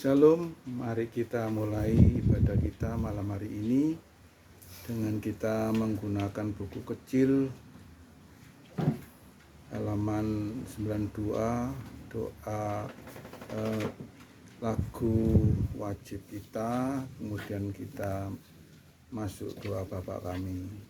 Shalom, mari kita mulai ibadah kita malam hari ini dengan kita menggunakan buku kecil halaman 92, doa lagu wajib kita, kemudian kita masuk doa Bapa kami.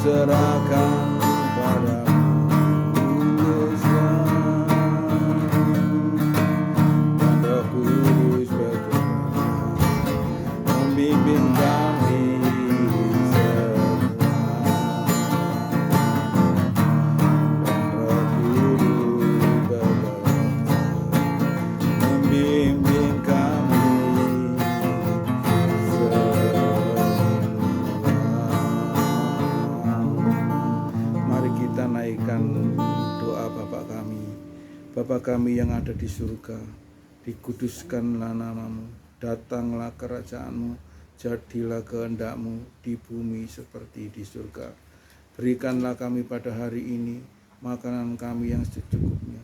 Serahkan padamu dan Roh Kudus bergerak membimbing kami semua, dan Roh Kudus bergerak membimbing kami naikkan doa Bapa kami. Bapa kami yang ada di surga, dikuduskanlah namamu, datanglah kerajaanmu, jadilah kehendak-Mu di bumi seperti di surga. Berikanlah kami pada hari ini makanan kami yang secukupnya,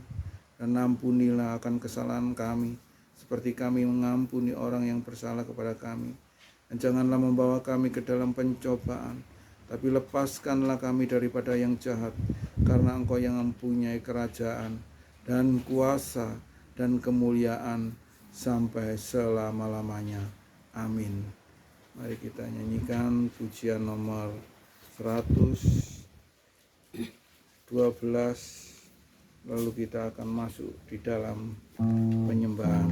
dan ampunilah akan kesalahan kami seperti kami mengampuni orang yang bersalah kepada kami. Dan janganlah membawa kami ke dalam pencobaan, tapi lepaskanlah kami daripada yang jahat, karena Engkau yang mempunyai kerajaan dan kuasa dan kemuliaan sampai selama-lamanya. Amin. Mari kita nyanyikan pujian nomor 112, lalu kita akan masuk di dalam penyembahan.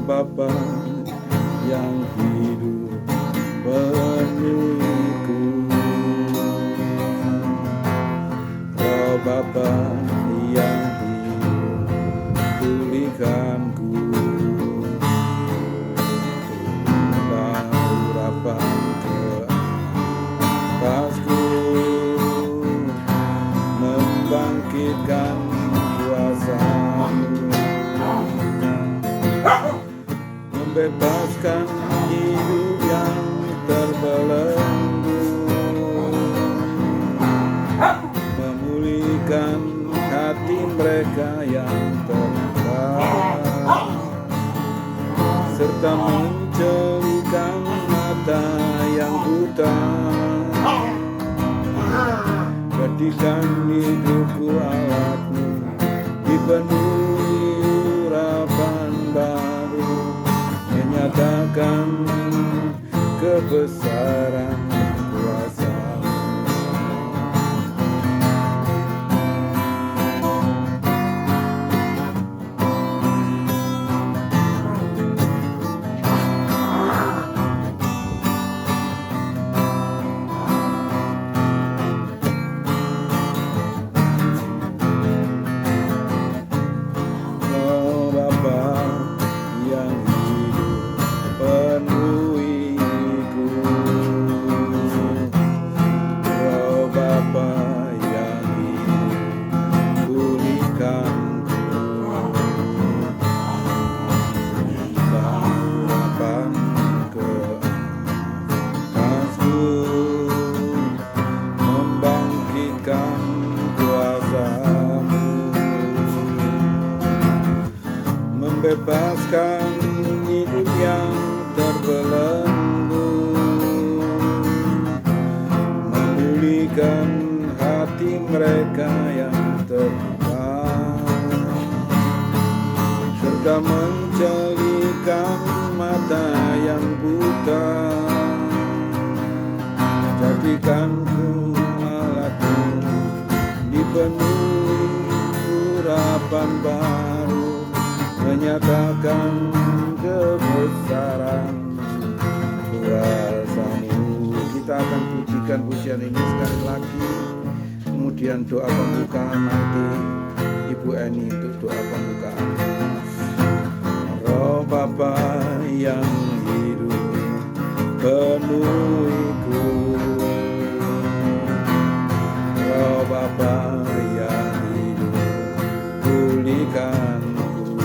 Bapa yang hidup penuhiku, Roh Bapa yang hidup pulihkanku, tumbah urapan ke atasku, membangkitkan kuasa-Mu, membebaskan hidup yang terbelenggu, memulihkan hati mereka yang terluka, serta mencelikan mata yang buta. Jadikan hidupku alatmu, dipenuhi urapan baru, menyatakan kebesaran kuasa-Mu. membebaskan hidup yang terbelenggu, memulihkan hati mereka yang terluka, serta menjelikan mata yang buta. Jadikanku alatmu, dipenuhi urapan baru, menyatakan kebesaran kuasa-Mu. Kita akan pujikan pujian ini sekali lagi. Kemudian doa pembukaan nanti Ibu Eni untuk doa pembukaan. Roh Bapa yang hidup penuhiku, Roh Bapa yang hidup pulihkanku,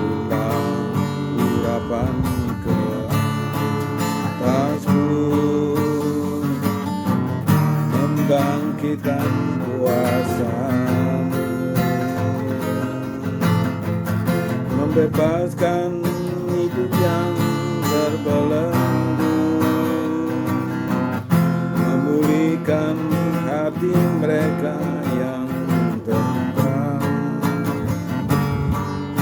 ulang urapan ke atasmu, membangkitkan kuasa-Mu, membebaskan hidup yang terbelenggu, memulihkan hati mereka yang terluka,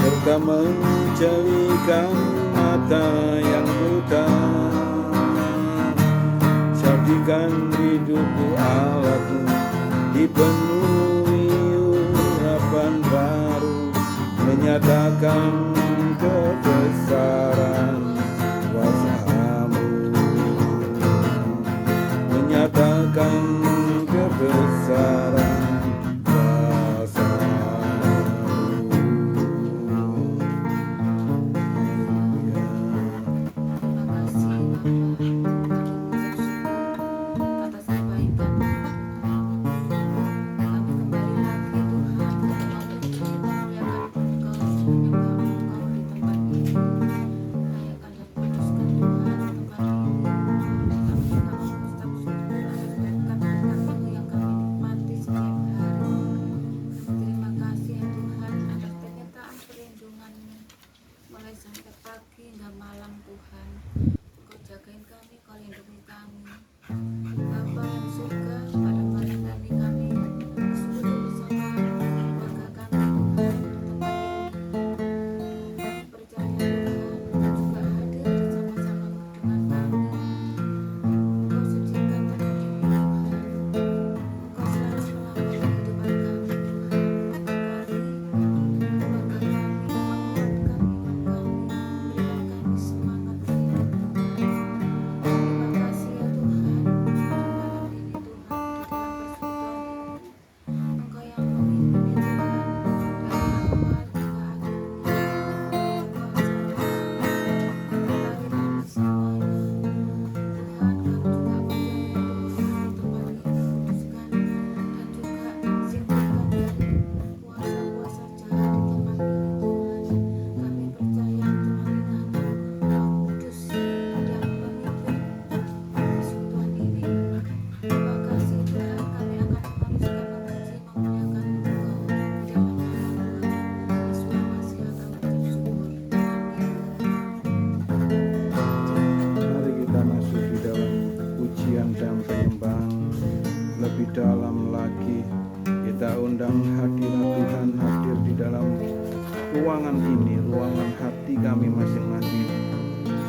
serta menjelikan mata yang buta. Jadikan hidupku alatmu, dipenuhi urapan baru, menyatakan kebesaran kuasa-Mu, menyatakan kebesaran kuasa-Mu. Atas kebaikan kami kembali lagi Tuhan, kita memuliakan Engkau, menyembah Engkau di tempat ini, layakan dan kuduskan Tuhan tempat ini. Kami juga mengucap syukur atas berkat-berkat-Mu yang kami nikmati setiap hari. Terima kasih ya Tuhan atas penyertaan perlindungan-Mu mulai sampai pagi hingga malam Tuhan. Engkau jagain kami, Engkau lindungi kami. Bapa yang di surga, pada malam kami bersekutu bersama keluarga kami Tuhan tempat ini. Kami percaya Tuhan, Engkau juga hadir bersama-sama dengan kami. Engkau sucikan tempat ini Tuhan. Engkau selalu melawat kehidupan kami Tuhan. Berkati keluarga kami, menguatkan iman kami, berikan kami semangat hidup Tuhan. Terima kasih ya Tuhan. Malam ini Tuhan, di dalam persekutuan ini Engkau yang memimpin ya Tuhan, dari awal hingga akhirnya. Berkuasa kami semuanya. Tuhan, kami juga percaya Tuhan di tempat ini kuduskan dan juga singkirkan dari kuasa-kuasa jahat di tempat ini Tuhan. Kami percaya Tuhan ini hanya Roh Kudus yang memimpin persekutuan ini. Terima kasih Tuhan, kami akan menghabiskan memuji memuliakan Engkau di dalam nama Tuhan Yesus Masih kami ucap syukur. Amin. Mari kita masuk di dalam pujian dan penyembahan lebih dalam lagi. Kita undang hadirat Tuhan hadir di dalam ruangan ini, ruangan hati kami masing-masing,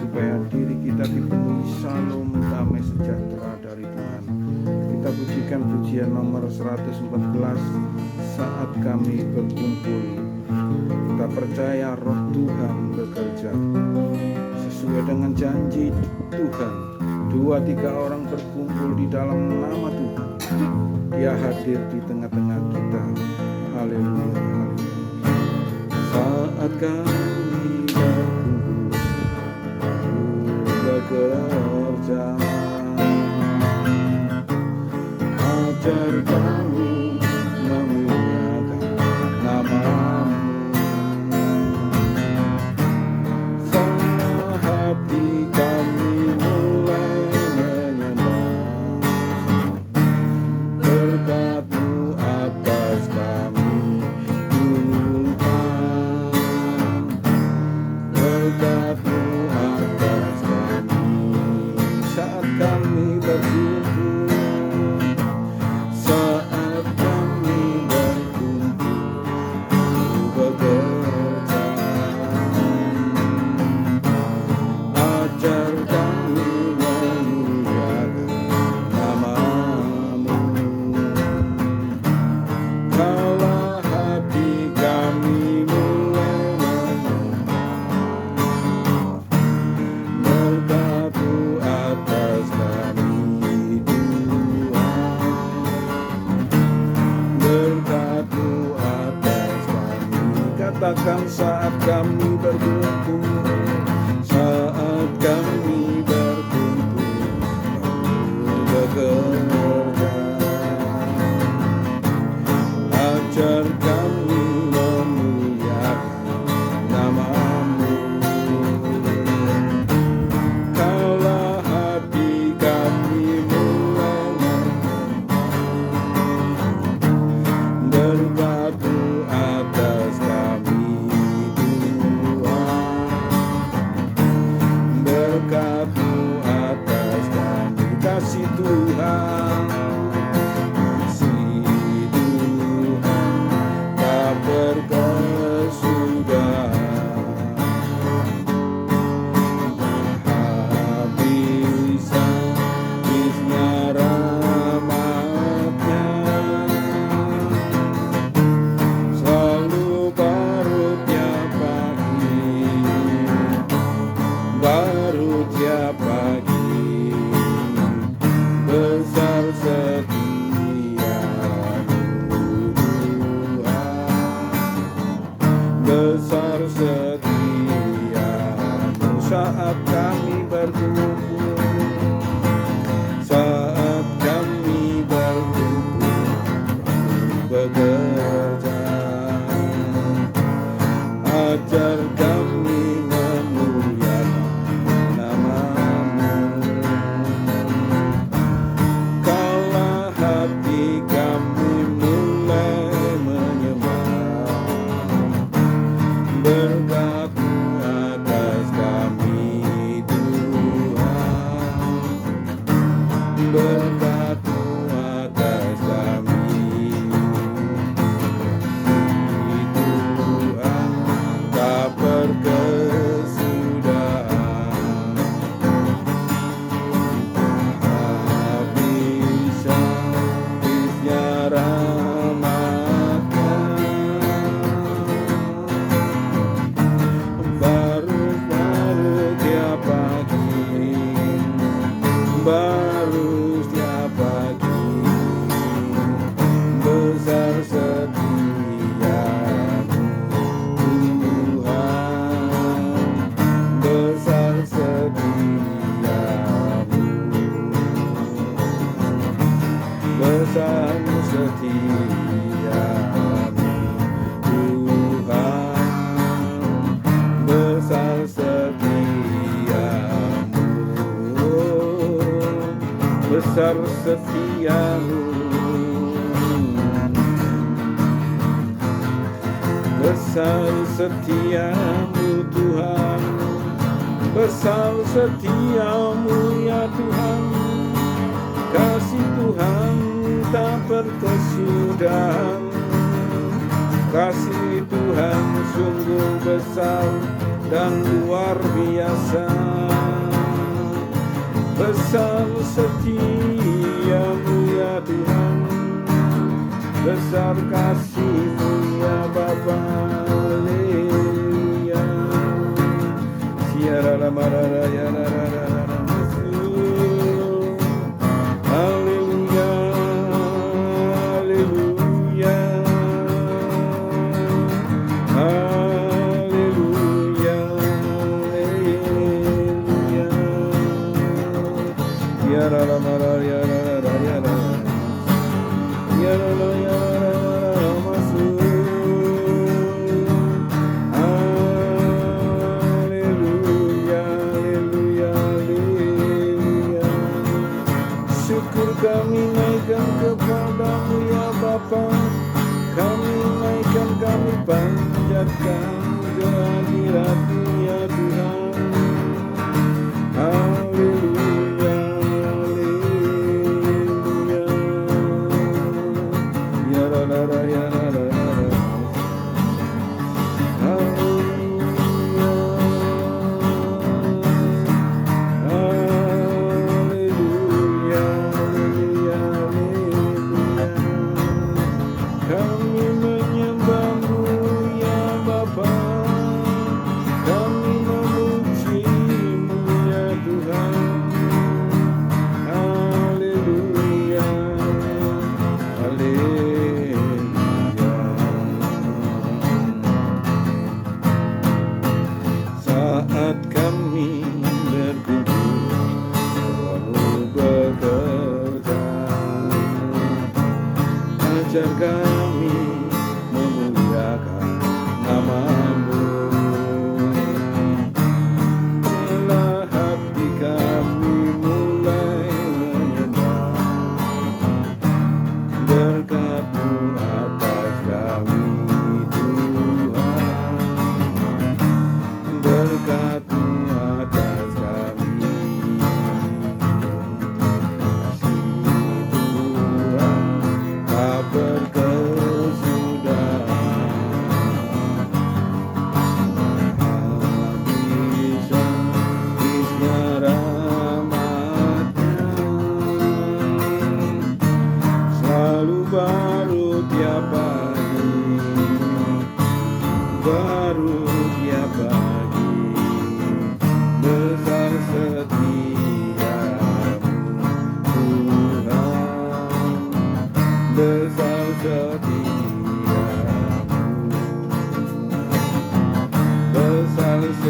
supaya diri kita dipenuhi shalom, damai sejahtera dari Tuhan. Kita pujikan pujian nomor 114, saat kami berkumpul. Kita percaya roh Tuhan bekerja sesuai dengan janji Tuhan. 2-3 orang berkumpul di dalam nama Tuhan, Dia hadir di tengah-tengah kita. Haleluya, haleluya. Saat kami berkumpul, bekerja, ajar kami memuliakan nama-Mu. Sama hati kami mulai menyembah, berkat-Mu atas kami gunung katakan saat kami berkumpul, saat kami berkumpul bekerja. Ajar kami memuliakan nama-Mu. Kaulah hati kami mulai berkat-Mu atas kami Tuhan, berkat-Mu atas kami. Kasih Tuhan, kasih Tuhan tak berkesudahan, habis-habisnya rahmat-Nya, selalu baru tiap pagi, baru tiap pagi. Besar setia-Mu Tuhan, besar setia-Mu. Saat kami berkumpul, saat kami berkumpul bekerja, ajar kami memuliakan nama-Mu. Kaulah hati kami mulai menyembah, berkat-Mu atas kami Tuhan, berkat-Mu atas kami Tuhan, tak berkesudahan, habis-habisnya rahmat-Nya, baru-baru tiap pagi, baru tiap pagi. Besar setia-Mu Tuhan, besar setia-Mu, besar setia-Mu Tuhan, besar setia-Mu, besar setia-Mu, besar setia-Mu Tuhan, besar setia-Mu ya Tuhan. Kasih Tuhan tak berkesudahan, kasih Tuhan sungguh besar dan luar biasa. Besar setia-Mu ya Tuhan, besar kasih-Mu ya Bapa. Haleluya. Siara la marara ya la la la la. Haleluya, haleluya, haleluya, haleluya. Ya la la marara ya la la ya la. Ya la la ya la la masuk. Haleluya, haleluya, haleluya. Syukur kami naikkan kepada-Mu ya Bapa, kami naikkan, kami panjatkan kehadirat-Mu ya Tuhan. Haleluya, haleluya. Ya la la la ya la la la. Haleluya, haleluya, haleluya, haleluya. Kami menyembah-Mu ya Bapa, kami memuji-Mu ya Tuhan. Haleluya, haleluya.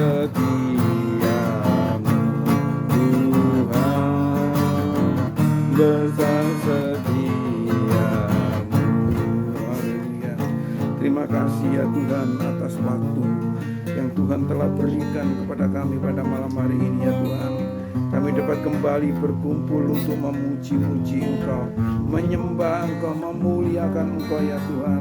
setiamu Tuhan, besar setiamu. Haleluya. Terima kasih ya Tuhan atas waktu yang Tuhan telah berikan kepada kami pada malam hari ini ya Tuhan. Kami dapat kembali berkumpul untuk memuji-muji Engkau, menyembah Engkau, memuliakan Engkau ya Tuhan.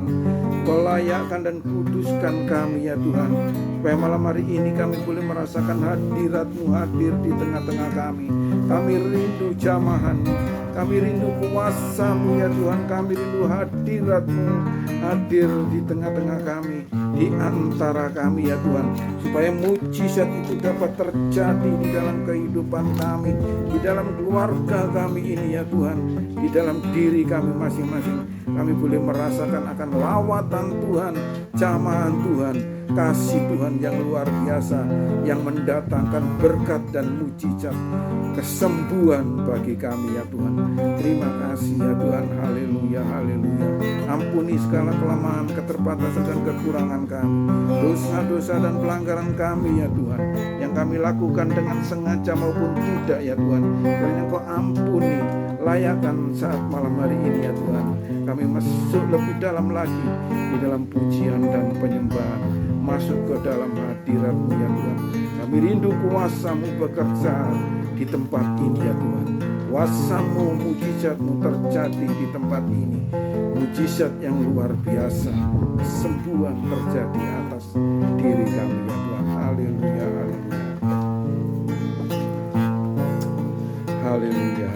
Kau layakkan dan kuduskan kami ya Tuhan, supaya malam hari ini kami boleh merasakan hadirat-Mu hadir di tengah-tengah kami. Kami rindu jamahan-Mu, kami rindu kuasa-Mu ya Tuhan. Kami rindu hadirat-Mu hadir di tengah-tengah kami, di antara kami ya Tuhan, supaya mujizat itu dapat terjadi di dalam kehidupan kami, di dalam keluarga kami ini ya Tuhan, di dalam diri kami masing-masing. Kami boleh merasakan akan lawatan Tuhan, jamahan Tuhan, kasih Tuhan yang luar biasa, yang mendatangkan berkat dan mujizat, kesembuhan bagi kami ya Tuhan. Terima kasih ya Tuhan. Haleluya, haleluya. Ampuni segala kelemahan, keterbatasan dan kekurangan kami, dosa-dosa dan pelanggaran kami ya Tuhan, yang kami lakukan dengan sengaja maupun tidak ya Tuhan. Kiranya Kau ampuni, layakkan saat malam hari ini ya Tuhan. Kami masuk lebih dalam lagi di dalam pujian dan penyembahan, masuk ke dalam hadirat-Mu ya Tuhan. Kami rindu kuasa-Mu bekerja di tempat ini ya Tuhan. Kuasa-Mu, mujizat-Mu terjadi di tempat ini. Mujizat yang luar biasa, kesembuhan terjadi atas diri kami ya Tuhan. Haleluya, haleluya. Haleluya.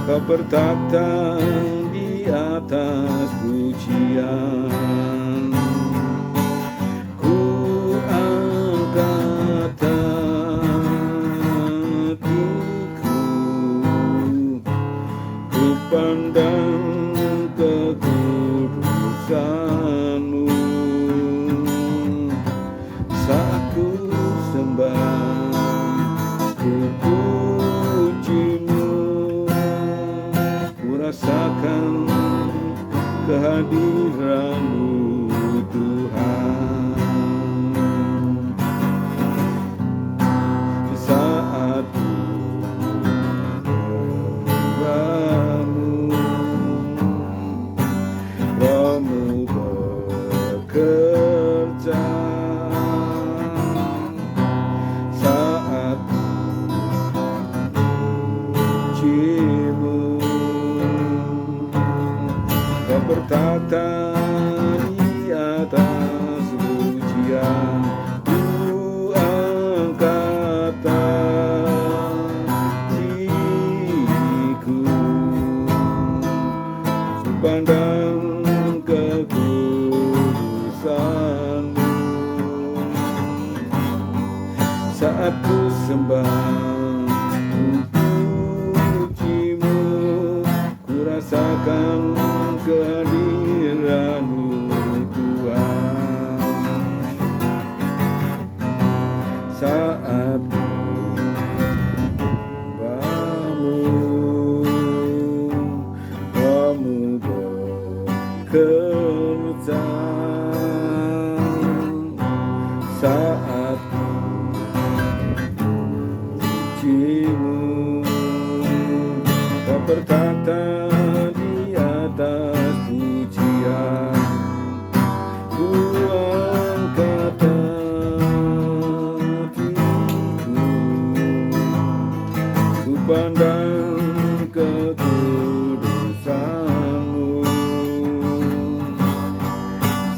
Kau bertata di atas pujian, ku angkat hatiku, ku pandang kekudusan-Mu, saat ku sembah, ku puji-Mu, rasakan kehadiran-Mu Tuhan. Saat ku menyembah-Mu, Roh-Mu bekerja. Saat ku puji-Mu, Kau bertata di atas pujian, ku angkat hatiku, ku pandang kekudusan-Mu, saat ku sembah, ku puji-Mu, ku rasakan kehadiran-Mu Tuhan. Saat menyembah-Mu, Roh-Mu bekerja. Saat puji-Mu, Kau bertata di atas pujian, ku angkat hatiku, ku pandang kekudusan-Mu,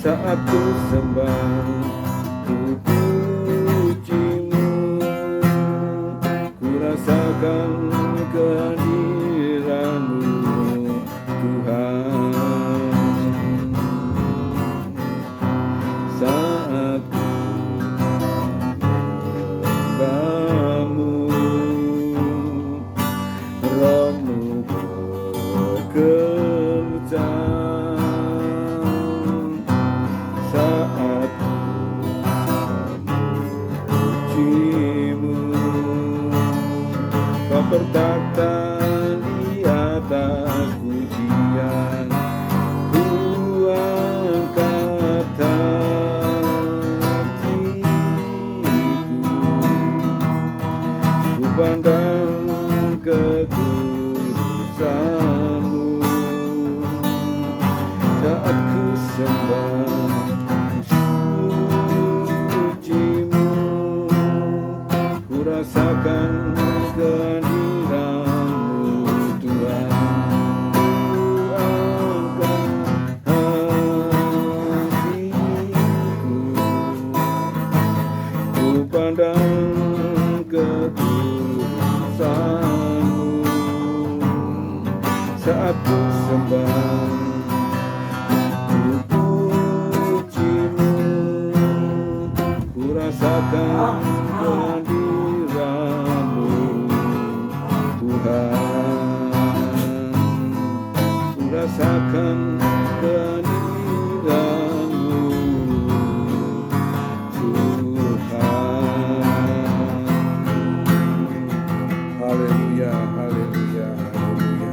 saat ku sembah, ku puji pujimu, ku rasakan kehadiranmu Tuhan. Pandang ketulusanmu saat ku sembah, ku pujimu, ku rasakan kehadiranmu Tuhan, ku rasakan kehadiranmu Haleluya, haleluya, haleluya.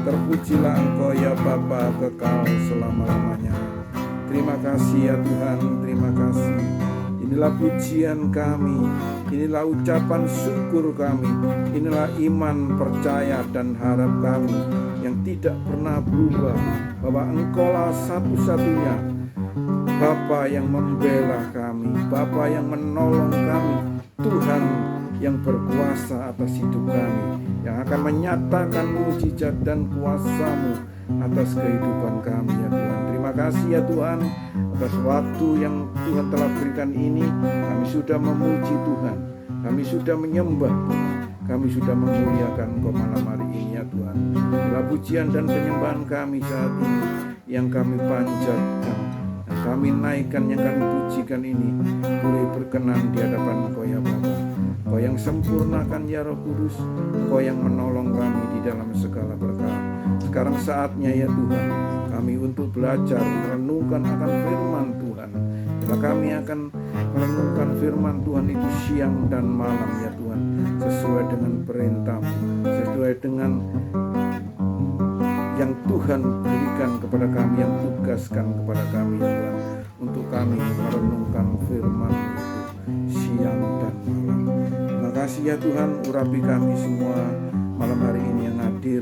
Terpujilah Engkau ya Bapa kekal selama-lamanya. Terima kasih ya Tuhan, terima kasih. Inilah pujian kami, inilah ucapan syukur kami, inilah iman, percaya dan harap kami yang tidak pernah berubah, bahwa Engkaulah satu-satunya Bapa yang membela kami, Bapa yang menolong kami, Tuhan yang berkuasa atas hidup kami, yang akan menyatakan mujizat dan kuasa-Mu atas kehidupan kami ya Tuhan. Terima kasih ya Tuhan atas waktu yang Tuhan telah berikan ini. Kami sudah memuji Tuhan, kami sudah menyembah Tuhan, kami sudah memuliakan Engkau malam hari ini ya Tuhan. Bila pujian dan penyembahan kami saat ini yang kami panjatkan, yang kami naikkan, yang kami pujikan ini, boleh berkenan di hadapan Engkau ya Bapa. Engkau yang sempurnakan ya Roh Kudus, Engkau yang menolong kami di dalam segala perkara. Sekarang saatnya ya Tuhan, kami untuk belajar merenungkan akan firman Tuhan. Bila kami akan merenungkan firman Tuhan itu siang dan malam ya Tuhan, sesuai dengan perintah-Mu, sesuai dengan yang Tuhan berikan kepada kami, yang tugaskan kepada kami ya Tuhan, untuk kami merenungkan firman itu siang dan malam. Terima kasih ya Tuhan, urapi kami semua malam hari ini yang hadir,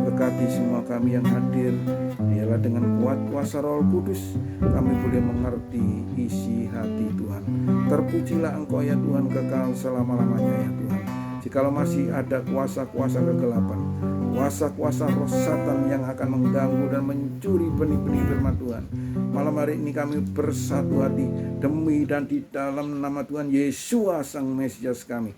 berkati semua kami yang hadir. Biarlah dengan kuat kuasa Roh Kudus kami boleh mengerti isi hati Tuhan. Terpujilah Engkau ya Tuhan kekal selama-lamanya ya Tuhan. Jikalau masih ada kuasa-kuasa kegelapan, kuasa-kuasa roh Satan yang akan mengganggu dan mencuri benih-benih firman Tuhan, malam hari ini kami bersatu hati demi dan di dalam nama Tuhan Yesus Sang Mesias kami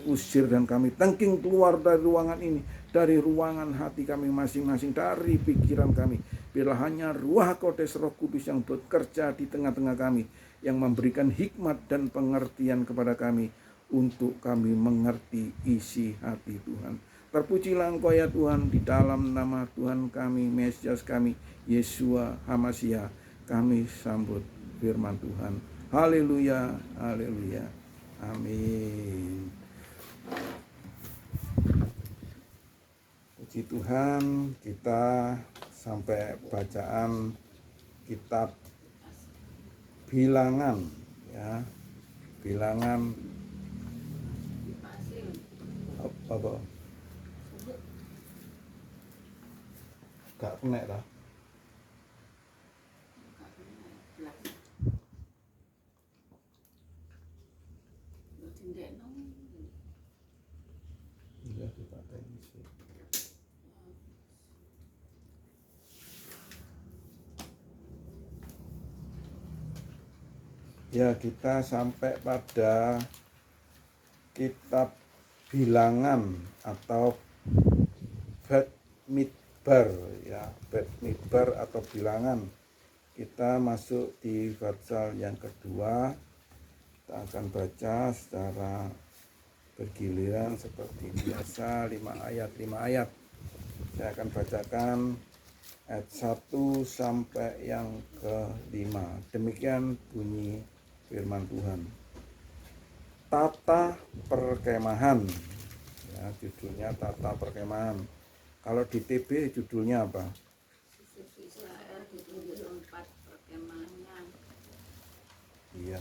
usir dan kami tangking keluar dari ruangan ini, dari ruangan hati kami masing-masing, dari pikiran kami. Biarlah hanya Ruach Kodes Roh Kudus yang bekerja di tengah-tengah kami, yang memberikan hikmat dan pengertian kepada kami untuk kami mengerti isi hati Tuhan. Terpujilah Engkau ya Tuhan, di dalam nama Tuhan kami, Mesias kami, Yeshua HaMashiach, kami sambut firman Tuhan. Haleluya, haleluya, amin. Puji Tuhan, kita sampai bacaan kitab Bilangan ya. Bilangan apa? Gak kena lah. Iya dipakai isi. Ya, kita sampai pada kitab Bilangan atau Bad Midbar ya, Bad Midbar atau Bilangan. Kita masuk di pasal yang kedua. Kita akan baca secara bergiliran seperti biasa, 5 ayat. Saya akan bacakan ayat 1 sampai yang ke-5. Demikian bunyi firman Tuhan. Tata perkemahan ya, judulnya tata perkemahan. Kalau di TB judulnya apa? Israel ditunjuk 4 perkemahan. Iya,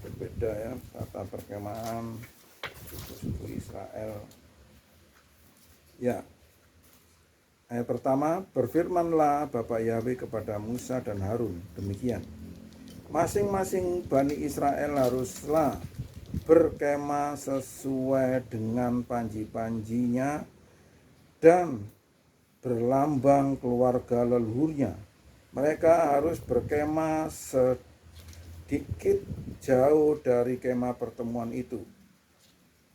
berbeda ya, tata perkemahan suku-suku Israel. Ya, Ayat pertama, berfirmanlah Bapa Yahweh kepada Musa dan Harun, demikian. Masing-masing Bani Israel haruslah berkemah sesuai dengan panji-panjinya dan berlambang keluarga leluhurnya. Mereka harus berkemah sedikit jauh dari kemah pertemuan itu.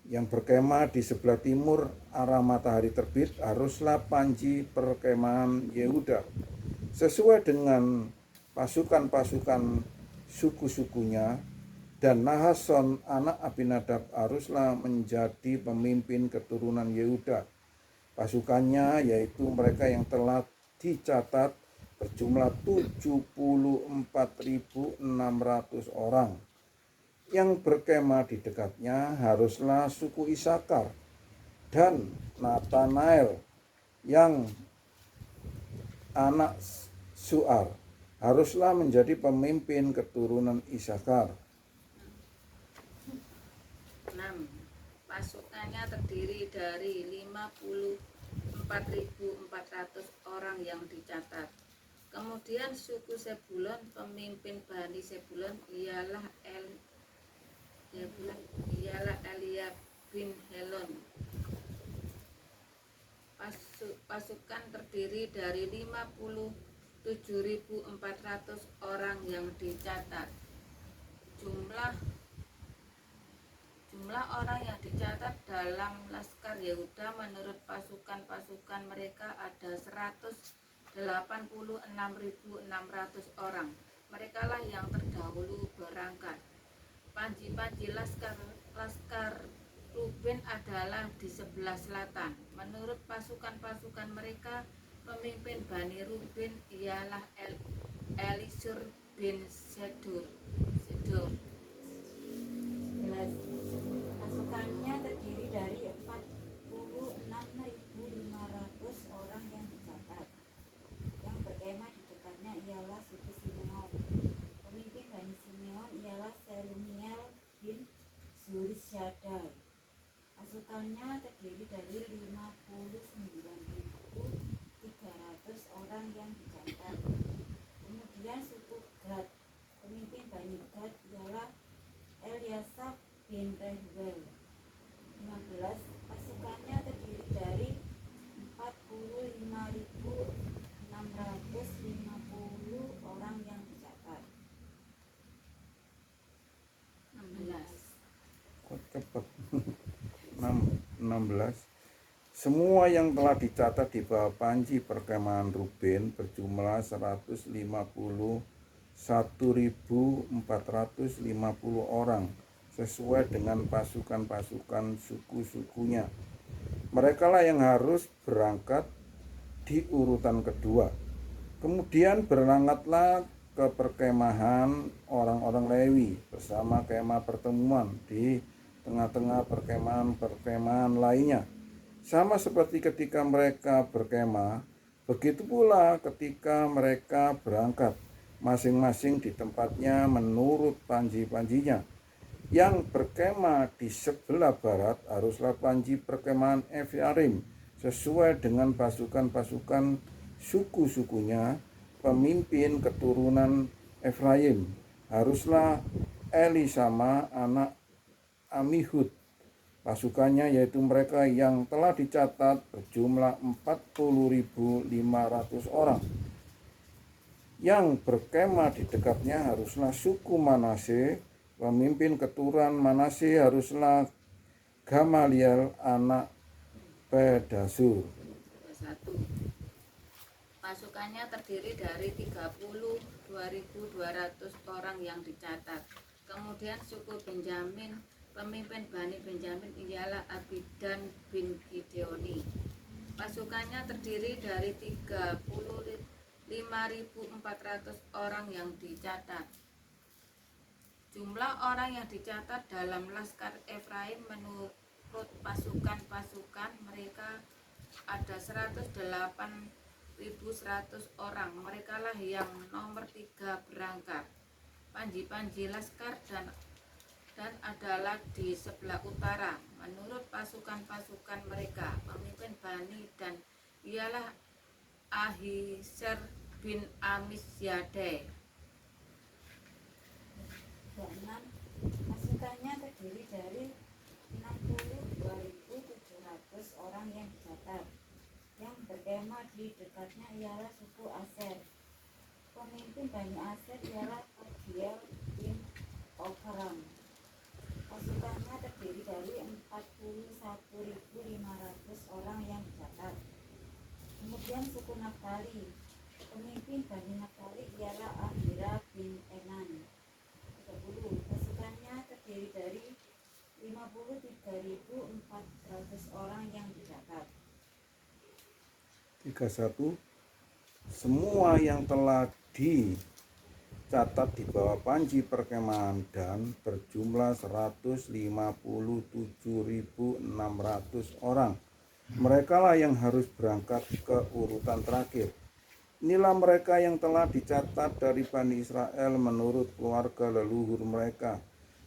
Yang berkemah di sebelah timur arah matahari terbit haruslah panji perkemahan Yehuda, sesuai dengan pasukan-pasukan suku-sukunya, dan Nahason anak Abinadab haruslah menjadi pemimpin keturunan Yehuda. Pasukannya yaitu mereka yang telah dicatat berjumlah 74.600 orang. Yang berkemah di dekatnya haruslah suku Isakar, dan Natanael yang anak Suar haruslah menjadi pemimpin keturunan Isakar. 6. Pasukannya terdiri dari 54.400 orang yang dicatat. Kemudian suku Sebulon, pemimpin Bani Sebulon ialah Eliab bin Helon. Pasukan terdiri dari 57.400 orang yang dicatat. Jumlah orang yang dicatat dalam Laskar Yehuda menurut pasukan-pasukan mereka ada 186.600 orang. Merekalah yang terdahulu berangkat. Panji-panji Laskar Ruben adalah di sebelah selatan. Menurut pasukan-pasukan mereka, pemimpin Bani Ruben ialah Elisur bin Sedur. Pasukannya terdiri dari 46.500 orang yang dicatat. Yang berkemah di dekatnya ialah suku Simeon. Pemimpin Bani Simeon ialah Selumiel bin Zurishaddai. Pasukannya terdiri dari 59.300 orang yang dicatat. Kemudian suku Gad, pemimpin Bani Gad ialah Eliasaf bin Reuel. 15. Pasukannya terdiri dari 45.650 orang yang dicatat. 16. Kok cepat? 16. Semua yang telah dicatat di bawah panji perkemahan Ruben berjumlah 151.450 orang, sesuai dengan pasukan-pasukan suku-sukunya. Merekalah yang harus berangkat di urutan kedua. Kemudian berangkatlah ke perkemahan orang-orang Lewi bersama kemah pertemuan di tengah-tengah perkemahan-perkemahan lainnya. Sama seperti ketika mereka berkemah, begitu pula ketika mereka berangkat, masing-masing di tempatnya menurut panji-panjinya. Yang berkemah di sebelah barat haruslah panji perkemahan Efraim, sesuai dengan pasukan-pasukan suku-sukunya. Pemimpin keturunan Efraim haruslah Elisama anak Amihud. Pasukannya yaitu mereka yang telah dicatat berjumlah 40.500 orang. Yang berkemah di dekatnya haruslah suku Manase. Pemimpin keturunan Manase haruslah Gamaliel anak Pedasur. 21. Pasukannya terdiri dari 32.200 orang yang dicatat. Kemudian suku Benjamin, pemimpin Bani Benjamin ialah Abidan bin Gideoni. Pasukannya terdiri dari 35.400 orang yang dicatat. Jumlah orang yang dicatat dalam Laskar Efraim menurut pasukan-pasukan mereka ada 108.100 orang. Merekalah yang nomor 3 berangkat. Panji-panji Laskar dan adalah di sebelah utara menurut pasukan-pasukan mereka. Pemimpin Bani dan ialah Ahiser bin Amisyadai. Keenam, pasukannya terdiri dari 62.700 orang yang dicatat. Yang berkemah di dekatnya ialah suku Aser. Pemimpin Bani Aser ialah Pagiel bin Okram. Pasukannya terdiri dari 41.500 orang yang dicatat. Kemudian suku Naftali. Pemimpin Bani Naftali ialah Ahira bin Enan. 30. Pasukannya terdiri dari 53.400 orang yang dicatat. 31. Semua yang telah dicatat di bawah panji perkemahan dan berjumlah 157.600 orang. Merekalah yang harus berangkat ke urutan terakhir. Inilah mereka yang telah dicatat dari Bani Israel menurut keluarga leluhur mereka.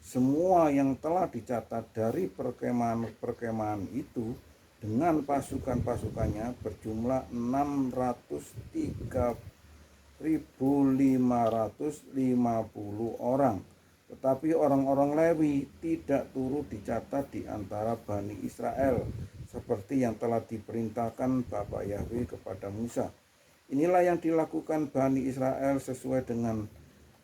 Semua yang telah dicatat dari perkemahan itu dengan pasukan-pasukannya berjumlah 603.550 orang. Tetapi orang-orang Lewi tidak turut dicatat di antara Bani Israel, seperti yang telah diperintahkan Bapa Yahweh kepada Musa. Inilah yang dilakukan Bani Israel sesuai dengan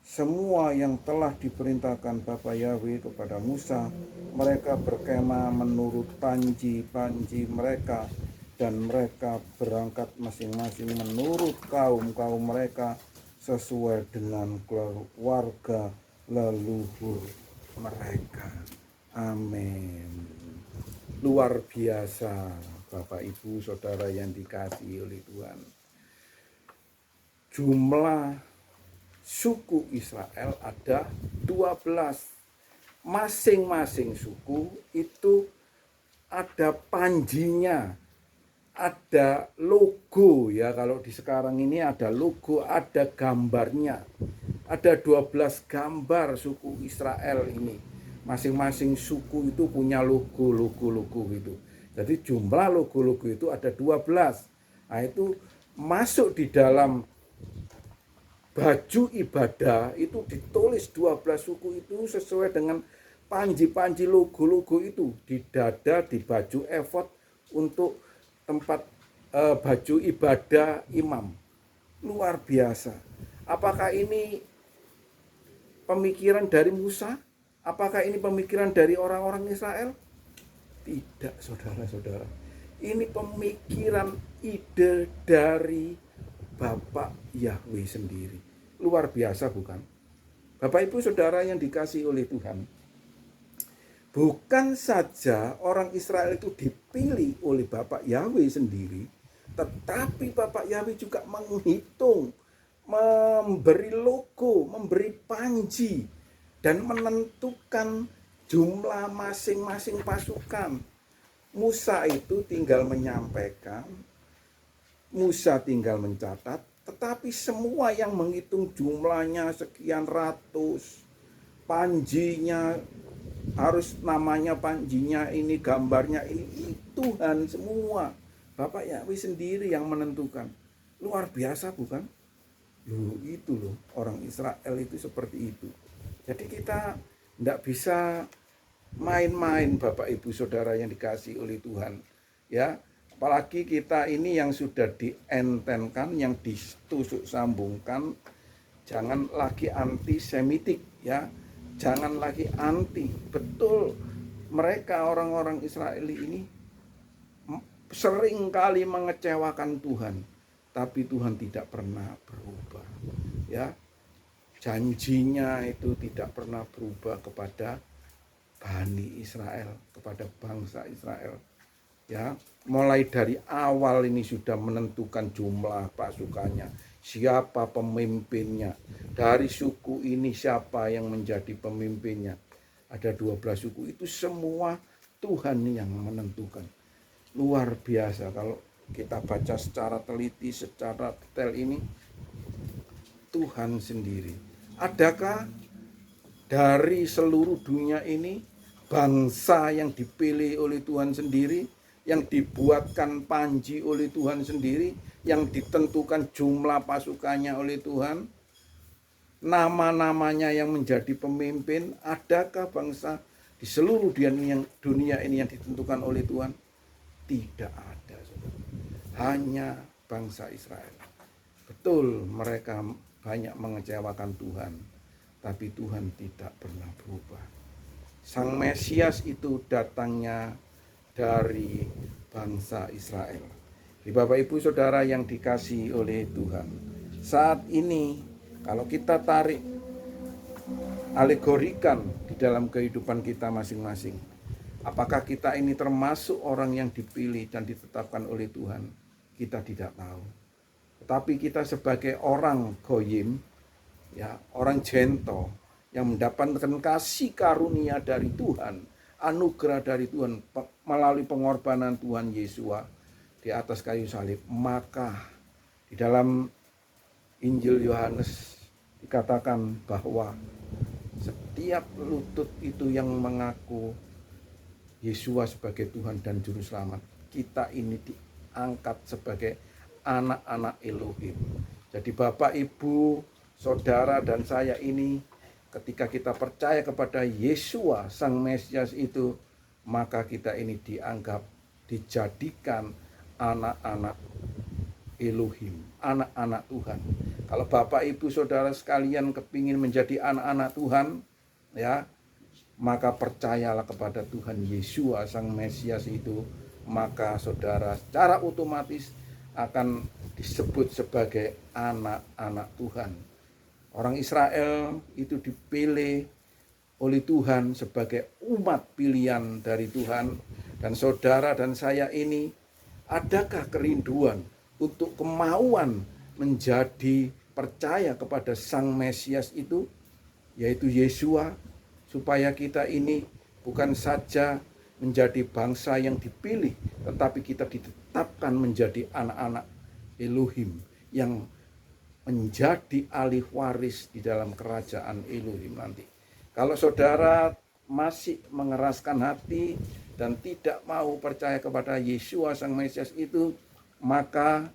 semua yang telah diperintahkan Bapa Yahweh kepada Musa. Mereka berkemah menurut panji-panji mereka, dan mereka berangkat masing-masing menurut kaum-kaum mereka sesuai dengan keluarga leluhur mereka. Amin. Luar biasa, Bapak Ibu Saudara yang dikasihi oleh Tuhan. Jumlah suku Israel ada 12. Masing-masing suku itu ada panjinya, ada logo ya. Kalau di sekarang ini ada logo, ada gambarnya. Ada 12 gambar suku Israel ini. Masing-masing suku itu punya logo gitu. Jadi jumlah logo itu ada 12. Nah, itu masuk di dalam baju ibadah itu ditulis 12 suku itu sesuai dengan panji-panji logo itu di dada, di baju efod untuk tempat baju ibadah imam. Luar biasa. Apakah ini pemikiran dari Musa? Apakah ini pemikiran dari orang-orang Israel? Tidak, saudara-saudara. Ini pemikiran ide dari Bapak Yahweh sendiri. Luar biasa bukan? Bapak Ibu Saudara yang dikasihi oleh Tuhan, bukan saja orang Israel itu dipilih oleh Bapak Yahweh sendiri, tetapi Bapak Yahweh juga menghitung, memberi logo, memberi panji, dan menentukan jumlah masing-masing pasukan. Musa itu tinggal menyampaikan, Musa tinggal mencatat, tetapi semua yang menghitung jumlahnya sekian ratus, panjinya harus namanya panjinya ini, gambarnya ini Tuhan semua. Bapak Yahweh sendiri yang menentukan. Luar biasa bukan? Itu loh, orang Israel itu seperti itu. Jadi kita tidak bisa main-main Bapak Ibu Saudara yang dikasihi oleh Tuhan. Ya, apalagi kita ini yang sudah dientenkan, yang ditusuk sambungkan, jangan lagi antisemitik ya, jangan lagi anti. Betul, mereka orang-orang Israel ini sering kali mengecewakan Tuhan, tapi Tuhan tidak pernah berubah. Ya, janjinya itu tidak pernah berubah kepada Bani Israel, kepada bangsa Israel. Ya, mulai dari awal ini sudah menentukan jumlah pasukannya, siapa pemimpinnya, dari suku ini siapa yang menjadi pemimpinnya. Ada 12 suku itu semua Tuhan yang menentukan. Luar biasa kalau kita baca secara teliti, secara detail ini, Tuhan sendiri. Adakah dari seluruh dunia ini bangsa yang dipilih oleh Tuhan sendiri? yang dibuatkan panji oleh Tuhan sendiri, yang ditentukan jumlah pasukannya oleh Tuhan, nama-namanya yang menjadi pemimpin. Adakah bangsa di seluruh dunia ini yang ditentukan oleh Tuhan? Tidak ada, saudara. Hanya bangsa Israel. Betul, mereka banyak mengecewakan Tuhan, tapi Tuhan tidak pernah berubah. Sang Mesias itu datangnya dari bangsa Israel. Di Bapak Ibu Saudara yang dikasihi oleh Tuhan, saat ini kalau kita tarik alegorikan di dalam kehidupan kita masing-masing, apakah kita ini termasuk orang yang dipilih dan ditetapkan oleh Tuhan? Kita tidak tahu. Tetapi kita sebagai orang goyim, ya, orang jento yang mendapatkan kasih karunia dari Tuhan, anugerah dari Tuhan melalui pengorbanan Tuhan Yesus di atas kayu salib, maka di dalam Injil Yohanes dikatakan bahwa setiap lutut itu yang mengaku Yesus sebagai Tuhan dan Juru Selamat, kita ini diangkat sebagai anak-anak Elohim. Jadi Bapak, Ibu, Saudara dan saya ini, ketika kita percaya kepada Yesus Sang Mesias itu, maka kita ini dianggap, dijadikan anak-anak Elohim, anak-anak Tuhan. Kalau Bapak, Ibu, Saudara sekalian kepingin menjadi anak-anak Tuhan, ya, maka percayalah kepada Tuhan Yesus Sang Mesias itu, maka saudara secara otomatis akan disebut sebagai anak-anak Tuhan. Orang Israel itu dipilih oleh Tuhan sebagai umat pilihan dari Tuhan. Dan saudara dan saya ini, adakah kerinduan untuk kemauan menjadi percaya kepada Sang Mesias itu, yaitu Yesua, supaya kita ini bukan saja menjadi bangsa yang dipilih, tetapi kita ditetapkan menjadi anak-anak Elohim yang menjadi ahli waris di dalam kerajaan Elohim nanti. Kalau saudara masih mengeraskan hati dan tidak mau percaya kepada Yesus Sang Mesias itu, maka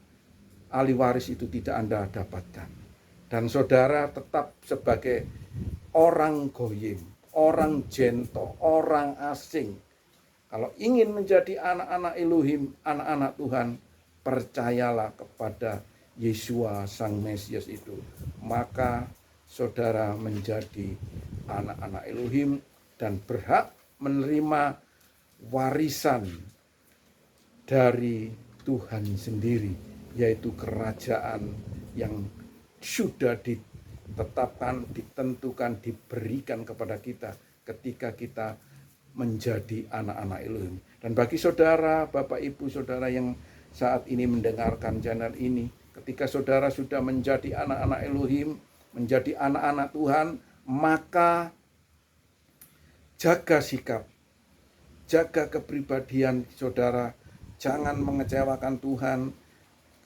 ahli waris itu tidak Anda dapatkan. Dan saudara tetap sebagai orang goyim, orang jento, orang asing. Kalau ingin menjadi anak-anak Elohim, anak-anak Tuhan, percayalah kepada Yesus Sang Mesias itu. Maka saudara menjadi anak-anak Elohim dan berhak menerima warisan dari Tuhan sendiri, yaitu kerajaan yang sudah ditetapkan, ditentukan, diberikan kepada kita ketika kita menjadi anak-anak Elohim. Dan bagi saudara, Bapak, Ibu, Saudara yang saat ini mendengarkan channel ini, ketika saudara sudah menjadi anak-anak Elohim, menjadi anak-anak Tuhan, maka jaga sikap, jaga kepribadian saudara, jangan mengecewakan Tuhan,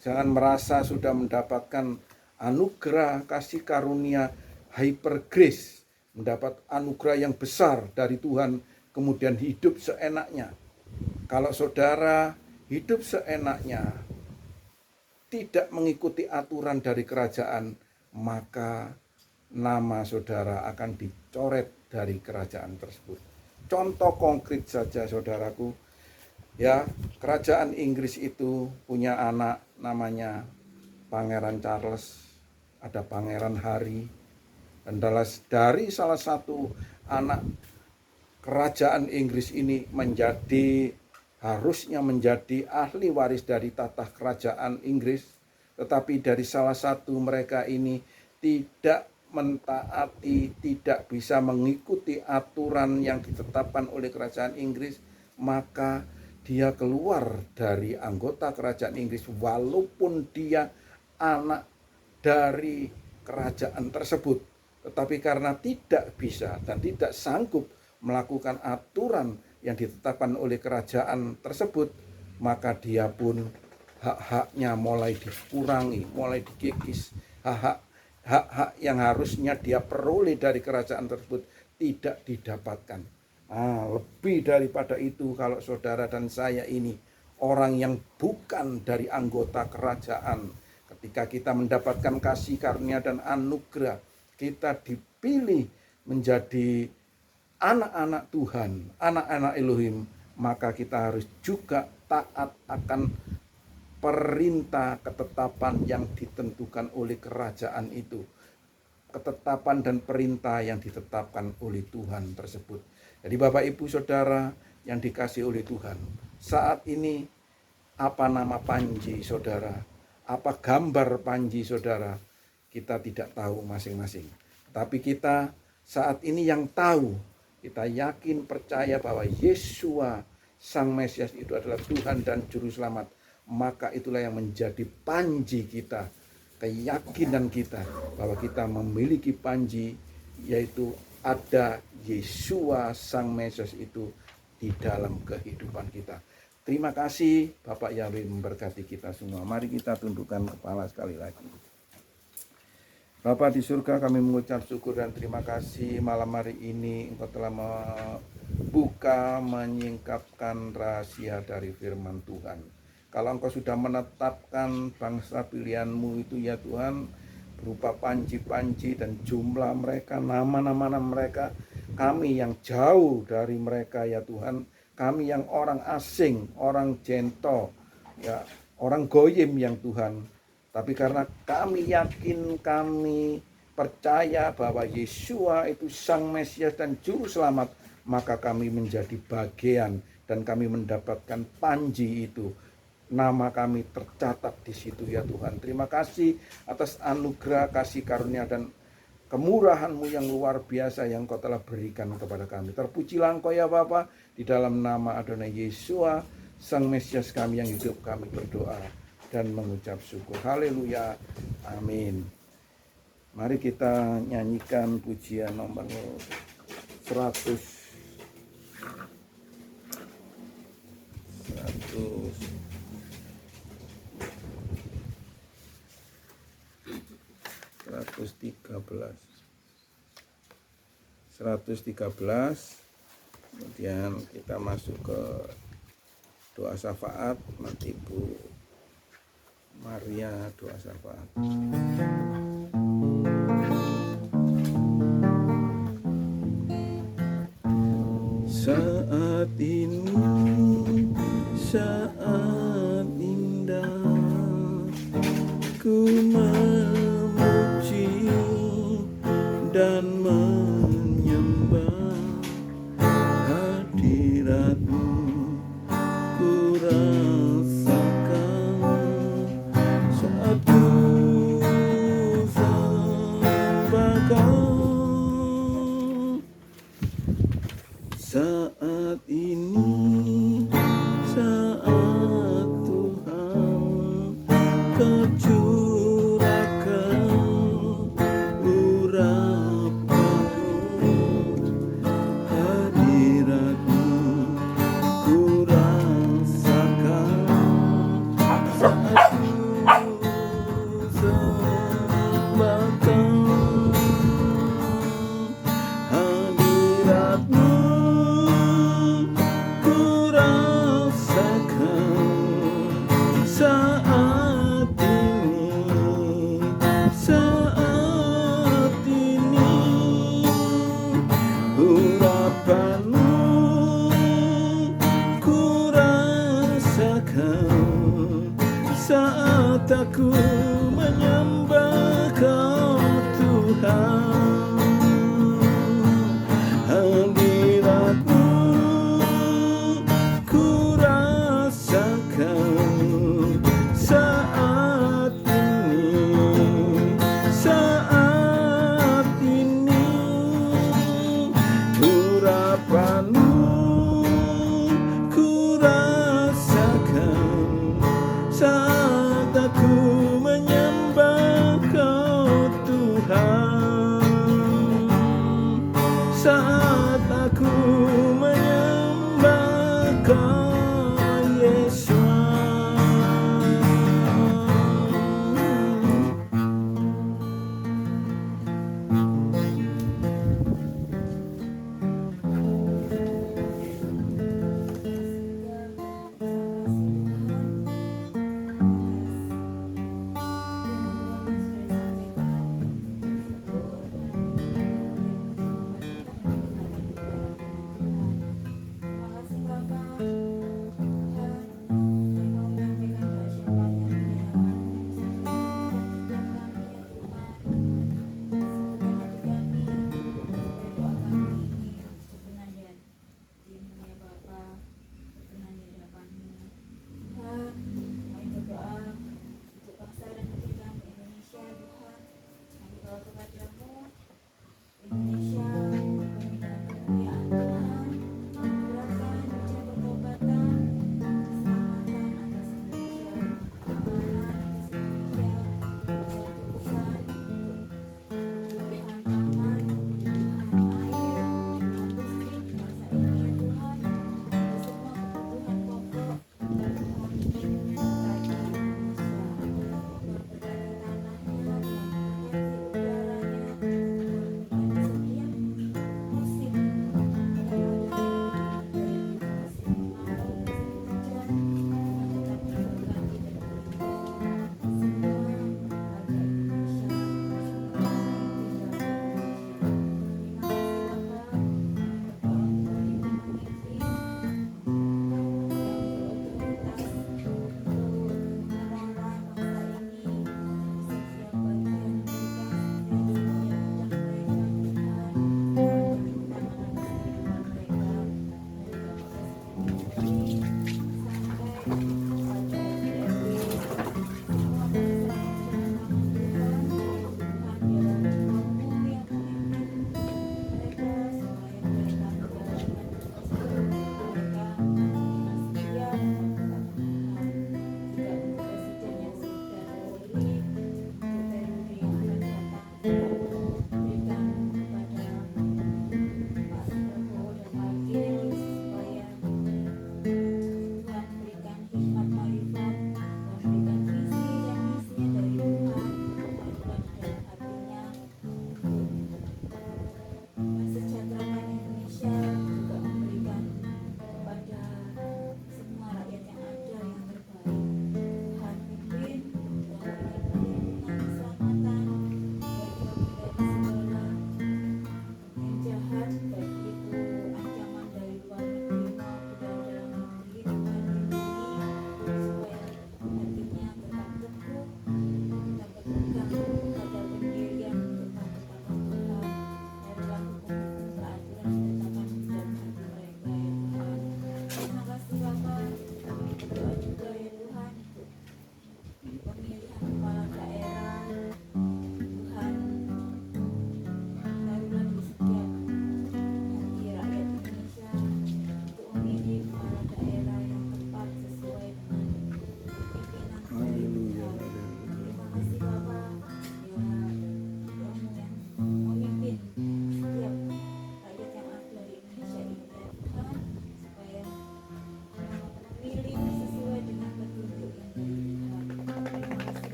jangan merasa sudah mendapatkan anugerah kasih karunia hyper grace, mendapat anugerah yang besar dari Tuhan, kemudian hidup seenaknya. Kalau saudara hidup seenaknya, tidak mengikuti aturan dari kerajaan, maka nama saudara akan dicoret dari kerajaan tersebut. Contoh konkret saja saudaraku, ya, kerajaan Inggris itu punya anak namanya Pangeran Charles, ada Pangeran Harry, dan dari salah satu anak kerajaan Inggris ini harusnya menjadi ahli waris dari tata kerajaan Inggris, tetapi dari salah satu mereka ini tidak mentaati, tidak bisa mengikuti aturan yang ditetapkan oleh kerajaan Inggris, maka dia keluar dari anggota kerajaan Inggris walaupun dia anak dari kerajaan tersebut. Tetapi karena tidak bisa dan tidak sanggup melakukan aturan yang ditetapkan oleh kerajaan tersebut, maka dia pun hak-haknya mulai dikurangi, mulai dikikis. Hak-hak yang harusnya dia peroleh dari kerajaan tersebut tidak didapatkan. Lebih daripada itu, kalau saudara dan saya ini orang yang bukan dari anggota kerajaan. Ketika kita mendapatkan kasih karunia dan anugerah, kita dipilih menjadi anak-anak Tuhan, anak-anak Elohim, maka kita harus juga taat akan perintah ketetapan yang ditentukan oleh kerajaan itu. Ketetapan dan perintah yang ditetapkan oleh Tuhan tersebut. Jadi Bapak Ibu Saudara yang dikasihi oleh Tuhan, saat ini apa nama panji saudara? Apa gambar panji saudara? Kita tidak tahu masing-masing. Tapi kita saat ini yang tahu, kita yakin percaya bahwa Yesua Sang Mesias itu adalah Tuhan dan Juru Selamat. Maka itulah yang menjadi panji kita, keyakinan kita bahwa kita memiliki panji, yaitu ada Yesua Sang Mesias itu di dalam kehidupan kita. Terima kasih, Bapak Yahweh memberkati kita semua. Mari kita tundukkan kepala sekali lagi. Bapa di surga, kami mengucap syukur dan terima kasih malam hari ini Engkau telah membuka, menyingkapkan rahasia dari firman Tuhan. Kalau Engkau sudah menetapkan bangsa pilihan-Mu itu ya Tuhan, berupa panji-panji dan jumlah mereka, nama-nama mereka, kami yang jauh dari mereka ya Tuhan, kami yang orang asing, orang jento, ya orang goyim yang Tuhan. Tapi karena kami yakin, kami percaya bahwa Yesua itu Sang Mesias dan Juru Selamat, maka kami menjadi bagian dan kami mendapatkan panji itu. Nama kami tercatat di situ ya Tuhan. Terima kasih atas anugerah, kasih karunia dan kemurahan-Mu yang luar biasa yang Kau telah berikan kepada kami. Terpujilah Engkau ya Bapa, di dalam nama Adonai Yesua, Sang Mesias kami yang hidup, kami berdoa dan mengucap syukur. Haleluya. Amin. Mari kita nyanyikan pujian nomor 100. Kemudian kita masuk ke doa syafaat. Nanti Ibu Maria doa syafaat. Saat ini saat indah, ku memuji dan menyembah hadirat-Mu, ku rasakan saat ku sembah Kau. Saat ini saat Tuhan kecurahkan urapan-Mu, hadirat-Mu ku rasakan saat ku sembah Kau. Hadirat-Mu ku rasakan saat ini, saat ini. Urapan-Mu ku rasakan saat aku menyembah Kau Tuhan. Hadirat-Mu ku rasakan saat ini, saat ini. Urapan-Mu ku rasakan saat aku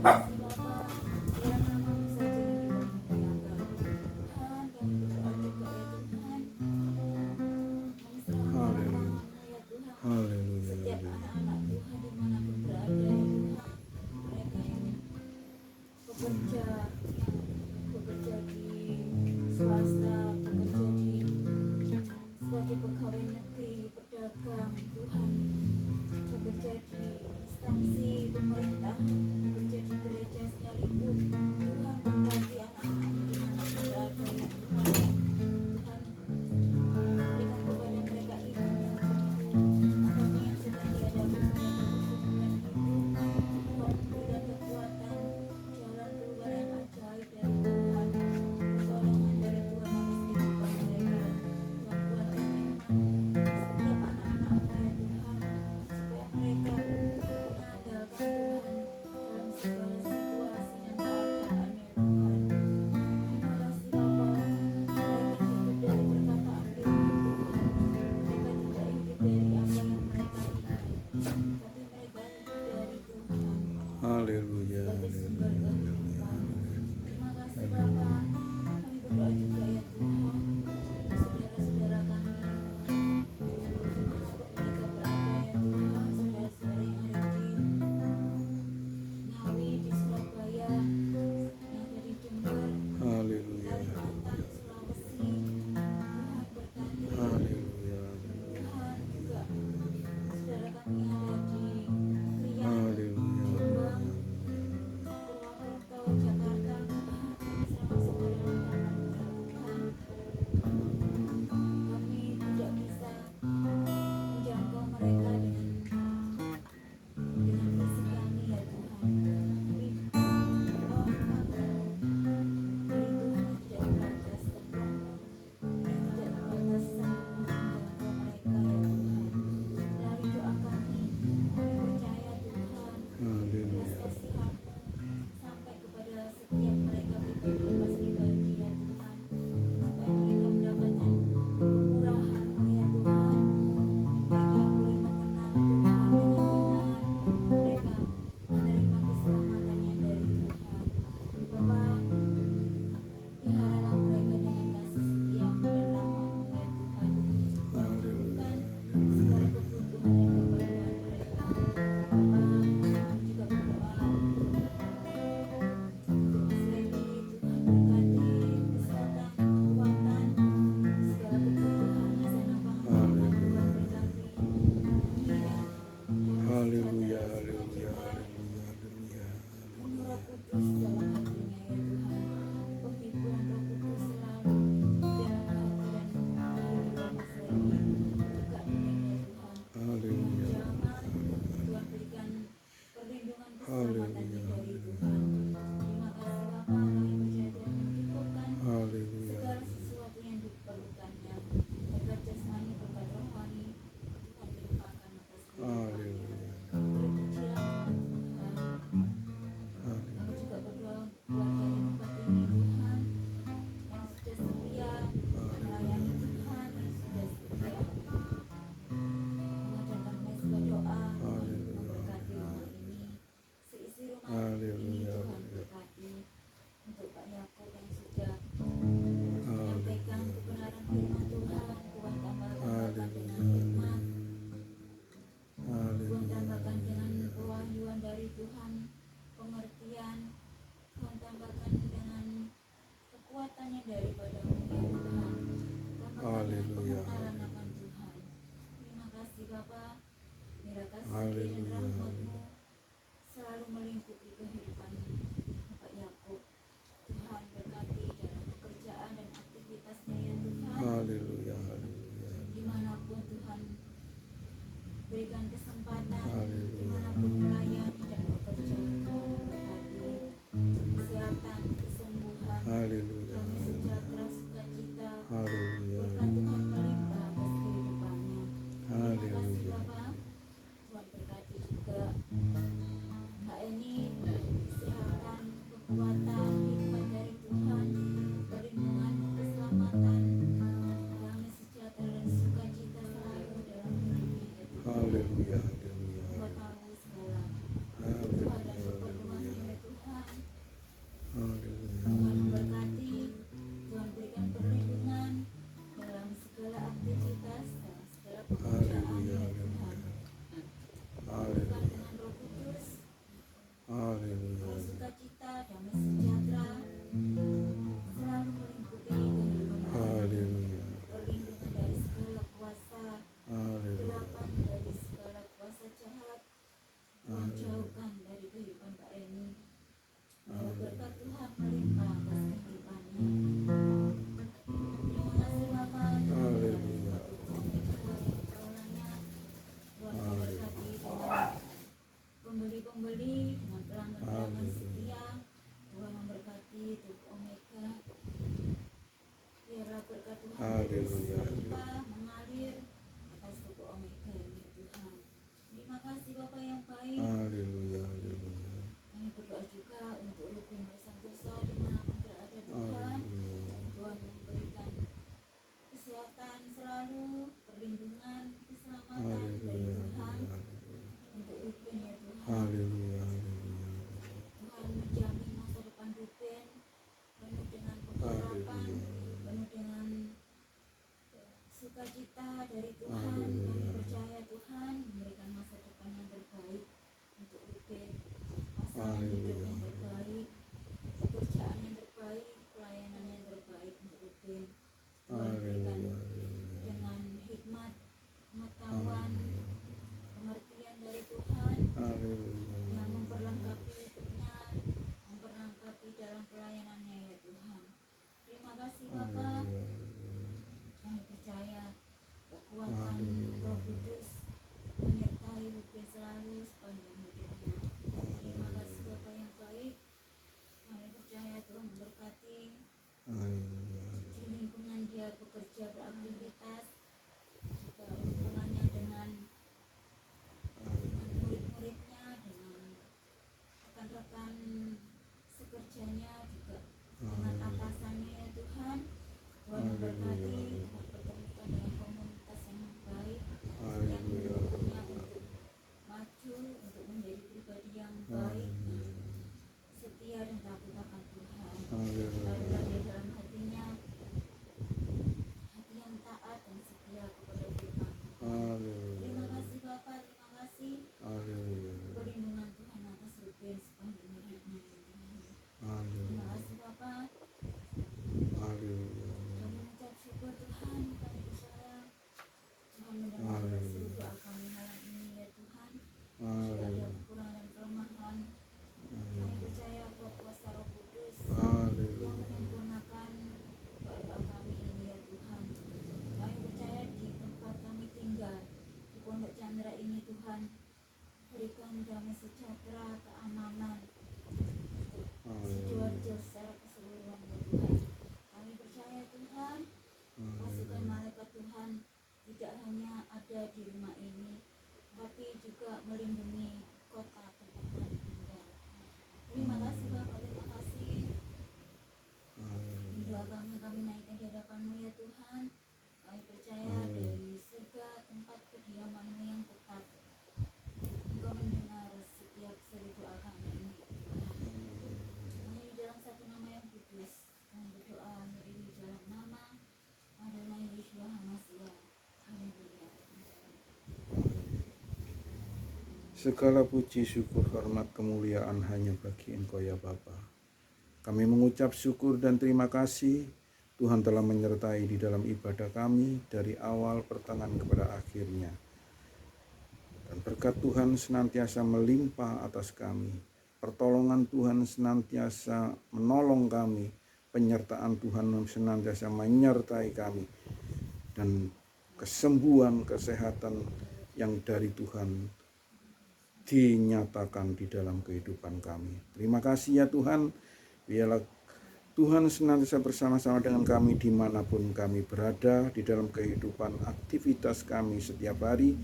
kasih Bapa, biar namamu saja yang dimuliakan. Tuhan, kami berdoa juga ya Tuhan, kami selalu Haleluya. tanganmu ya Tuhan. Haleluya. Setiap anak-anak Tuhan dimanapun berada ya Tuhan, mereka yang bekerja di swasta, bekerja di sebagai pegawai negeri, pedagang Tuhan, bekerja di instansi pemerintah, bekerja di gereja sekalipun. Tuhan berkati anak-anakmu dimanapun berada ya Tuhan. Tuhan berikan kepada mereka iman yang penuh, apapun yang sedang dihadapi mereka pergumulan hidup. Tuhan berikan kekuatan, jalan keluar yang ajaib dari Tuhan, pertolongan dari Tuhan atas kehidupan mereka. Tuhan kuatkan iman setiap anak-anakmu ya Tuhan, supaya mereka mengandalkan Tuhan dalam segala situasi dan keadaan ya Tuhan. Terima kasih Bapa, mereka hidup dari perkataan firman Tuhan. Mereka tidak hidup dari apa yang mereka lihat, tapi mereka hidup dari Tuhan Haleluya. sebagai sumber kehidupan. Terima kasih Bapa, kami berdoa juga ya Tuhan untuk saudara-saudara kami dimanapun mereka berada ya Tuhan, saudara-saudara yang ada di Ngawi, di Surabaya, yang ada di Jember, Haleluya. Kalimantan, Sulawesi. Tuhan berkati Haleluya. Tuhan juga saudara kami yang ada di Riau, Haleluya. Jombang, Purwokerto, Jakarta. Tuhan kami selalu saudara tanganmu ya Tuhan. Kami tidak bisa menjangkau mereka dengan fisik kami ya Tuhan, tapi Tuhan dari Tuhan yang tidak terbatas dan yang tidak terbatas sanggup menjangkau mereka ya Tuhan. Dari doa kami percaya Tuhan belas kasihan-Mu sampai kepada setiap mereka pribadi ya Tuhan, supaya mereka mendapatkan kemurahan-Mu ya Tuhan. Mereka boleh mengenal Tuhan dengan benar, mereka menerima keselamatan yang dari Tuhan. Bapa, peliharalah mereka dengan kasih setiamu dan rahmat-Mu ya Tuhan. Penuhkan segala kebutuhan dan keperluan mereka. Bapa, kami juga berdoa untuk Mas Randy. Tuhan berkati kesehatan, kekuatan, segala kebutuhannya sana Bapa. Tuhan berkati dunia, Haleluya. Haleluya. Haleluya. penuh Roh Kudus dalam hatinya ya Tuhan. Penghiburan Roh Kudus selalu di dalam hati dan kehidupan Mas Randy. Juga dunia Tuhan. Haleluya. Jangan Tuhan berikan perlindungan keselamatannya dari Tuhan. Terima kasih Bapa, kami percaya Tuhan mencukupkan Haleluya. segala sesuatu yang diperlukannya. Berkat jasmani, berkat rohani, Tuhan limpahkan atas kehidupannya. Terpujilah Tuhan. Kami juga berdoa keluarga yang hebat ini Tuhan, yang sudah setia melayani Tuhan, yang sudah setia mengadakan mesbah doa. Tuhan memberkati rumah ini, seisi rumah ini Tuhan berkati. Untuk Pak Yakub yang sudah menyampaikan kebenaran firman Tuhan, Tuhan tambahkan dengan hikmat, Tuhan tambahkan dengan kewahyuan dari Tuhan, pengertian, Tuhan tambahkan dengan kekuatannya daripada-Mu ya Tuhan. Tambahkan dengan Haleluya. pengenalan akan Tuhan. Terima kasih Bapa, biar kasih dan Haleluya. rahmat-Mu selalu melingkupi kehidupan Pak Yakub. Tuhan berkati dalam pekerjaan dan aktivitasnya ya Tuhan. Haleluya. Haleluya. Dimanapun Tuhan berikan kesempatan, Haleluya. dimanapun melayani dan bekerja, Tuhan berkati kesehatan, kesembuhan, Haleluya. damai sejahtera, sukacita, Haleluya. berkat Tuhan melimpah atas kehidupannya. Terima kasih Haleluya. Bapa, Tuhan berkati juga terang-terangan setia. Tuhan memberkati tubuh Omega. Biarlah berkat Tuhan terus melimpah mengalir atas tubuh Omega ini Tuhan. Terima kasih Bapak yang baik. Haleluya, haleluya. Kami berdoa juga untuk Ruben Santoso dimanapun berada Tuhan. Tuhan memberikan kesehatan selalu, perlindungan, keselamatan dari Tuhan untuk Ruben ya Tuhan. Haleluya, haleluya. Tuhan menjamin masa depan Ruben penuh dengan pengharapan, penuh dengan sukacita dari Tuhan. Kami percaya Tuhan memberikan masa depan yang terbaik untuk Ruben, pasangan hidup yang terbaik, pekerjaan yang terbaik, pelayanan yang terbaik untuk Ruben. Tuhan berikan dengan hikmat, pengetahuan, pengertian dari Tuhan yang memperlengkapi hidupnya, memperlengkapi dalam pelayanannya ya Tuhan. Terima kasih Bapak. Kami percaya kekuatan Roh Kudus menyertai Ruben selalu sepanjang hidupnya. Terima kasih Bapak yang baik. Kami percaya Tuhan memberkati di lingkungan dia bekerja beraktivitas, juga hubungannya dengan murid-muridnya, dengan rekan-rekan sekerjanya, juga dengan atasannya ya Tuhan. Tuhan memberkati, mempertemukan dengan komunitas yang baik, yang mendukungnya untuk maju, untuk menjadi pribadi yang baik, setia dan takut akan Tuhan. Lalu dia dalam hatinya hati yang taat dan setia kepada firman Tuhan. Terima kasih Bapak, terima kasih perlindungan Tuhan atas Ruben sepanjang hidupnya ya Tuhan. Terima kasih Bapak. Kami mengucap syukur Tuhan, kami percaya Tuhan mendengar seluruh doa kami malam ini ya Tuhan. Jika ada kekurangan dan kelemahan, kami percaya bahwa kuasa Roh Kudus yang menyempurnakan doa kami ini ya Tuhan. Kami percaya di tempat kami tinggal di Pondok Chandra ini Tuhan, berikan damai sejahtera, keamanan untuk Sidoarjo secara keseluruhan ya Tuhan. Kami percaya Tuhan, pasukan malaikat Tuhan tidak hanya ada di rumah ini, tapi juga melindungi kota tempat kami tinggal. Terima kasih Bapak, terima kasih. Doa kami naikkan di hadapan-Mu ya Tuhan. Kami percaya dari surga tempat kediaman-Mu yang tetap, Engkau mendengar setiap seru doa kami ini. Hanya di dalam satu nama yang kudus, kami berdoa di dalam nama Adonai Yeshua HaMashiach. Haleluya. Segala puji, syukur, hormat, kemuliaan hanya bagi Engkau ya Bapa. Kami mengucap syukur dan terima kasih Tuhan telah menyertai di dalam ibadah kami dari awal pertengahan kepada akhirnya. Dan berkat Tuhan senantiasa melimpah atas kami. Pertolongan Tuhan senantiasa menolong kami. Penyertaan Tuhan senantiasa menyertai kami. Dan kesembuhan, kesehatan yang dari Tuhan dinyatakan di dalam kehidupan kami. Terima kasih ya Tuhan. Biarlah Tuhan senantiasa bersama-sama dengan kami dimanapun kami berada di dalam kehidupan aktivitas kami setiap hari.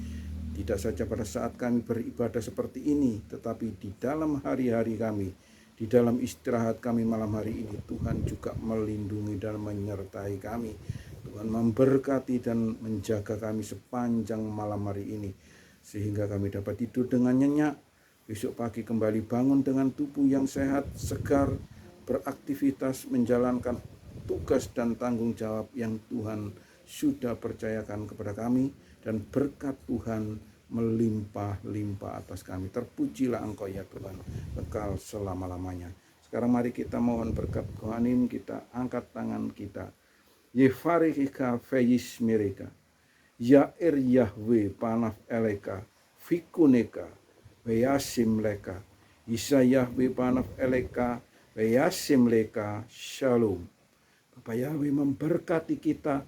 Tidak saja pada saat kami beribadah seperti ini, tetapi di dalam hari-hari kami, di dalam istirahat kami malam hari ini, Tuhan juga melindungi dan menyertai kami. Tuhan memberkati dan menjaga kami sepanjang malam hari ini, sehingga kami dapat tidur dengan nyenyak, besok pagi kembali bangun dengan tubuh yang sehat, segar, beraktivitas, menjalankan tugas dan tanggung jawab yang Tuhan sudah percayakan kepada kami, dan berkat Tuhan melimpah-limpah atas kami. Terpujilah Engkau ya Tuhan, kekal selama-lamanya. Sekarang mari kita mohon berkat Kohanim, kita angkat tangan kita. Yefarihika feyis mereka, Yair Yahweh panaf eleka, Fikuneka, Veyasim leka, Isa Yahweh panaf eleka, Veyasim leka, Shalom. Bapak Yahweh memberkati kita,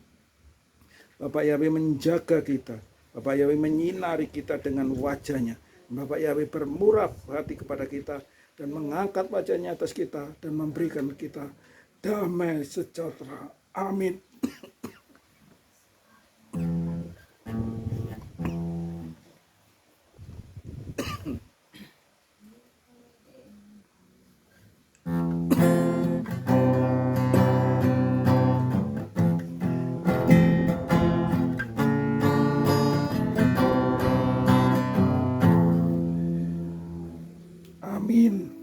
Bapak Yahweh menjaga kita, Bapak Yahweh menyinari kita dengan wajahnya, Bapak Yahweh bermurah hati kepada kita, dan mengangkat wajahnya atas kita dan memberikan kita damai sejahtera. Amin. Amin.